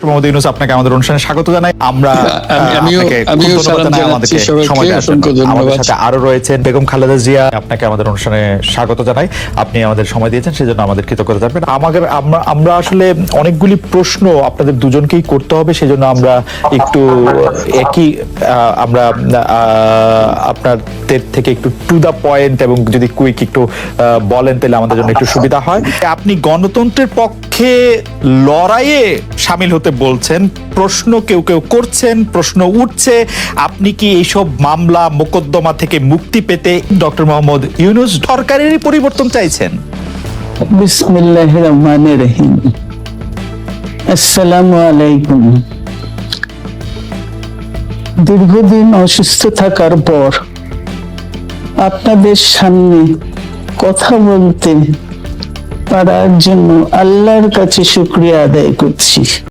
Doctor Mohammad Yunus, আপনাকে আমাদের অনুষ্ঠানে স্বাগত জানাই। আমরা আমিও সালাম জানাচ্ছি সবাইকে, অসংখ্য ধন্যবাদ। আমাদের সাথে আরো রয়েছেন বেগম খালেদা জিয়া, আপনাকে আমাদের অনুষ্ঠানে স্বাগত জানাই। আপনি আমাদের সময় দিয়েছেন, সেজন্য আমাদের কৃতজ্ঞতা জানাবেন। আমরা আসলে অনেকগুলি প্রশ্ন আপনাদের দুজনকেই করতে হবে, সেজন্য আমরা একটু একই আপনাদের থেকে একটু টু দা পয়েন্ট এবং যদি কুইক একটু বলেন তাহলে আমাদের জন্য একটু সুবিধা হয়। আপনি গণতন্ত্রের পক্ষে লড়াইয়ে শামিল হতে বলছেন, প্রশ্ন কেউ কেউ করছেন, প্রশ্ন উঠছে, আপনি কি এইসব মামলা মোকদ্দমা থেকে মুক্তি পেতে ডক্টর মোহাম্মদ ইউনূস সরকারেরই পরিবর্তন চাইছেন? বিসমিল্লাহির রহমানির রহিম। আসসালামু আলাইকুম। দীর্ঘদিন অসুস্থ থাকার পর আপনাদের সামনে কথা বলতে পারার জন্য আল্লাহর কাছে শুকরিয়া আদায় করছি।